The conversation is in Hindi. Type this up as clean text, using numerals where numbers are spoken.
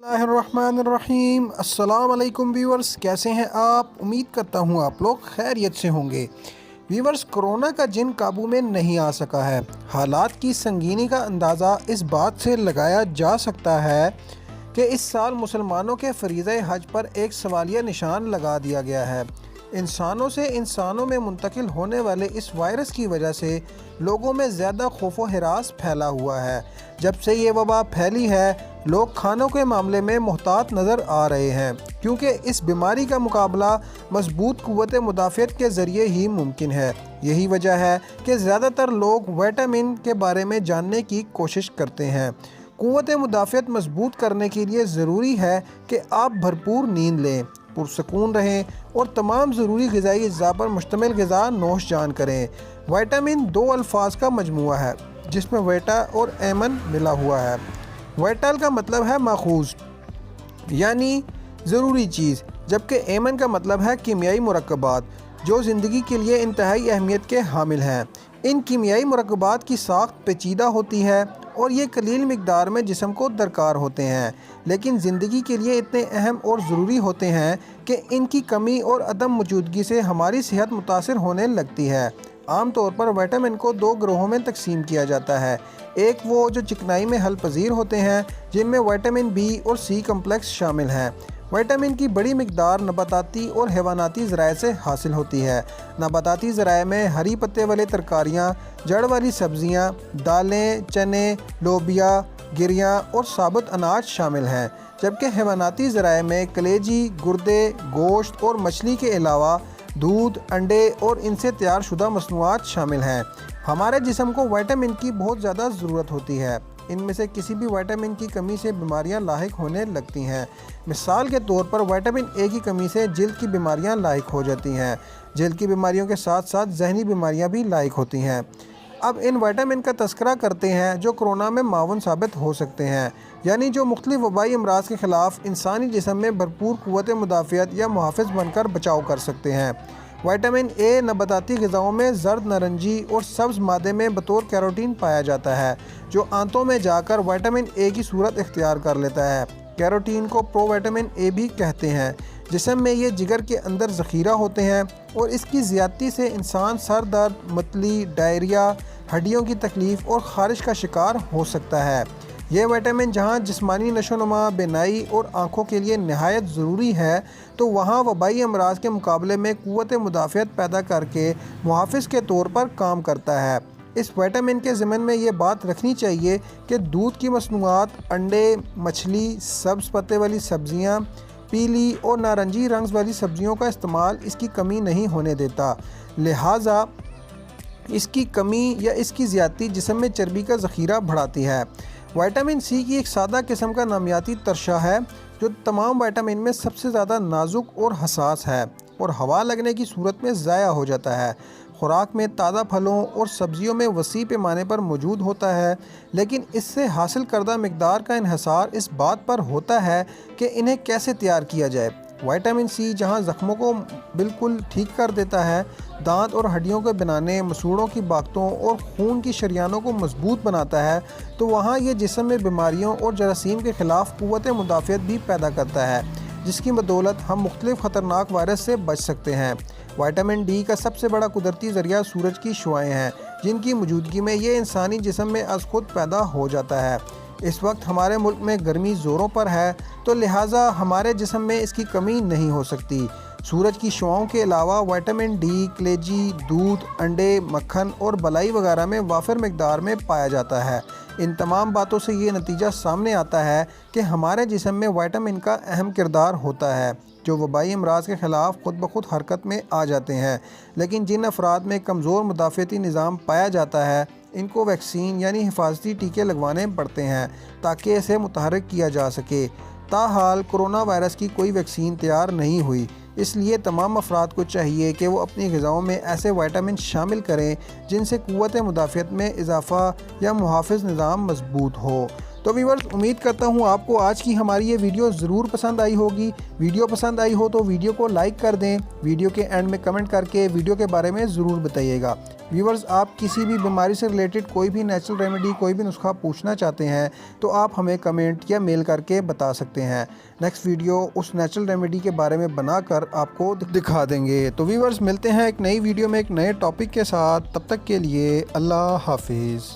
बिस्मिल्लाहिर्रहमानिर्रहीम। अस्सलाम वालेकुम व्यूवर्स, कैसे हैं आप? उम्मीद करता हूँ आप लोग खैरियत से होंगे। व्यूवर्स, कोरोना का जिन काबू में नहीं आ सका है। हालात की संगीनी का अंदाज़ा इस बात से लगाया जा सकता है कि इस साल मुसलमानों के फरीज़े हज पर एक सवालिया निशान लगा दिया गया है। इंसानों से इंसानों में मुंतकिल होने वाले इस वायरस की वजह से लोगों में ज़्यादा खौफ व हिरास फैला हुआ है। जब से ये वबा फैली है, लोग खानों के मामले में मोहतात नज़र आ रहे हैं, क्योंकि इस बीमारी का मुकाबला मजबूत क़ुव्वत मुदाफ़ियत के ज़रिए ही मुमकिन है। यही वजह है कि ज़्यादातर लोग विटामिन के बारे में जानने की कोशिश करते हैं। क़ुव्वत मुदाफ़ियत मजबूत करने के लिए ज़रूरी है कि आप भरपूर नींद लें, पुरसकून रहें और तमाम ज़रूरी ग़िज़ाई अज्जा पर मुश्तमिल ग़िज़ा नोश जान करें। विटामिन दो अल्फाज का मजमूआ है जिसमें वेटा और एमन मिला हुआ है। वाइटल का मतलब है माखूज़ यानी ज़रूरी चीज़, जबकि एमन का मतलब है कीमियाई मुरक्कबात जो ज़िंदगी के लिए इंतहाई अहमियत के हामिल हैं। इन कीमियाई मुरक्कबात की साख्त पेचीदा होती है और ये कलील मिकदार में जिस्म को दरकार होते हैं, लेकिन ज़िंदगी के लिए इतने अहम और ज़रूरी होते हैं कि इनकी कमी और अदम मौजूदगी से हमारी सेहत मुतासिर होने लगती है। आम तौर पर विटामिन को दो ग्रोहों में तकसीम किया जाता है। एक वो जो चिकनाई में हल पजीर होते हैं, जिनमें विटामिन बी और सी कम्प्लेक्स शामिल हैं। विटामिन की बड़ी मिकदार नबाताती और हैवानाती ज़राए से हासिल होती है। नबाताती ज़राए में हरी पत्ते वाली तरकारियाँ, जड़ वाली सब्ज़ियाँ, दालें, चने, लोबिया, गिरियाँ और साबुत अनाज शामिल हैं, जबकि हैवानाती ज़राए में कलेजी, गुर्दे, गोश्त और मछली के अलावा दूध, अंडे और इनसे तैयार शुदा मसनूआत शामिल हैं। हमारे जिस्म को विटामिन की बहुत ज़्यादा ज़रूरत होती है। इनमें से किसी भी विटामिन की कमी से बीमारियां लाहिक होने लगती हैं। मिसाल के तौर पर विटामिन ए की कमी से जिल्द की बीमारियां लाहिक हो जाती हैं। जिल्द की बीमारियों के साथ साथ जहनी बीमारियां भी लाहिक होती हैं। अब इन विटामिन का तस्करा करते हैं जो कोरोना में मावन साबित हो सकते हैं, यानी जो मुख्तलिफ वबाई अमराज के ख़िलाफ़ इंसानी जिस्म में भरपूर क़ुव्वत मुदाफ़ियत या मुहाफ़िज़ बनकर बचाव कर सकते हैं। विटामिन ए नबाताती ग़िज़ाओं में जर्द, नारंगी और सब्ज़ मादे में बतौर कैरोटीन पाया जाता है, जो आंतों में जाकर विटामिन ए की सूरत इख्तियार कर लेता है। कैरोटीन को प्रोविटामिन ए भी कहते हैं। जिस्म में ये जिगर के अंदर ज़ख़ीरा होते हैं और इसकी ज़्यादती से इंसान सर दर्द, मतली, डायरिया, हड्डियों की तकलीफ़ और ख़ारिश का शिकार हो सकता है। ये विटामिन जहाँ जिस्मानी नशोनुमा, बिनाई और आँखों के लिए नहायत ज़रूरी है, तो वहाँ वबाई अमराज के मुकाबले में क़ुव्वत मुदाफ़ियत पैदा करके मुहाफ़िज़ के तौर पर काम करता है। इस विटामिन के ज़िमन में ये बात रखनी चाहिए कि दूध की मसनूआत, अंडे, मछली, सब्ज़ पत्ते वाली सब्ज़ियाँ, पीली और नारंगी रंग वाली सब्ज़ियों का इस्तेमाल इसकी कमी नहीं होने देता। लिहाजा इसकी कमी या इसकी ज़्यादती जिस्म में चर्बी का ज़ख़ीरा बढ़ाती है। विटामिन सी की एक सादा किस्म का नामियाती तरशा है जो तमाम विटामिन में सबसे ज़्यादा नाजुक और हसास है और हवा लगने की सूरत में ज़ाया हो जाता है। खुराक में ताज़ा फलों और सब्ज़ियों में वसी पैमाने पर मौजूद होता है, लेकिन इससे हासिल करदा मिकदार का इन्हिसार इस बात पर होता है कि इन्हें कैसे तैयार किया जाए। विटामिन सी जहाँ ज़ख्मों को बिल्कुल ठीक कर देता है, दांत और हड्डियों के बनाने, मसूड़ों की बागतों और खून की शरियानों को मजबूत बनाता है, तो वहाँ ये जिस्म में बीमारियों और जरासीम के ख़िलाफ़ क़ुव्वत मुदाफ़ियत भी पैदा करता है, जिसकी बदौलत हम मुख्तलिफ़ ख़तरनाक वायरस से बच सकते हैं। विटामिन डी का सबसे बड़ा कुदरती ज़रिया सूरज की शुआएँ हैं, जिनकी मौजूदगी में ये इंसानी जिस्म में अज़ खुद पैदा हो जाता है। इस वक्त हमारे मुल्क में गर्मी ज़ोरों पर है, तो लिहाजा हमारे जिस्म में इसकी कमी नहीं हो सकती। सूरज की शुआओं के अलावा विटामिन डी कलेजी, दूध, अंडे, मक्खन और बलाई वगैरह में वाफिर मिकदार में पाया जाता है। इन तमाम बातों से ये नतीजा सामने आता है कि हमारे जिस्म में विटामिन का अहम किरदार होता है, जो वबाई अमराज के ख़िलाफ़ खुद ब खुद हरकत में आ जाते हैं। लेकिन जिन अफराद में कमज़ोर मुदाफ़ियती निज़ाम पाया जाता है, इनको वैक्सीन यानी हिफाजती टीके लगवाने पड़ते हैं ताकि इसे मुतहर्रिक किया जा सके। ताहाल कोरोना वायरस की कोई वैक्सीन तैयार नहीं हुई, इसलिए तमाम अफराद को चाहिए कि वो अपनी ग़िज़ाओं में ऐसे विटामिन शामिल करें जिनसे क़ुव्वत मुदाफ़ियत में इजाफ़ा या मुहाफ़िज़ निज़ाम मजबूत हो। तो व्यूअर्स, उम्मीद करता हूँ आपको आज की हमारी ये वीडियो ज़रूर पसंद आई होगी। वीडियो पसंद आई हो तो वीडियो को लाइक कर दें। वीडियो के एंड में कमेंट करके वीडियो के बारे में ज़रूर बताइएगा। व्यूअर्स, आप किसी भी बीमारी से रिलेटेड कोई भी नेचुरल रेमेडी, कोई भी नुस्खा पूछना चाहते हैं तो आप हमें कमेंट या मेल करके बता सकते हैं। नेक्स्ट वीडियो उस नेचुरल रेमेडी के बारे में बनाकर आपको दिखा देंगे। तो व्यूअर्स, मिलते हैं एक नई वीडियो में एक नए टॉपिक के साथ। तब तक के लिए अल्लाह हाफिज़।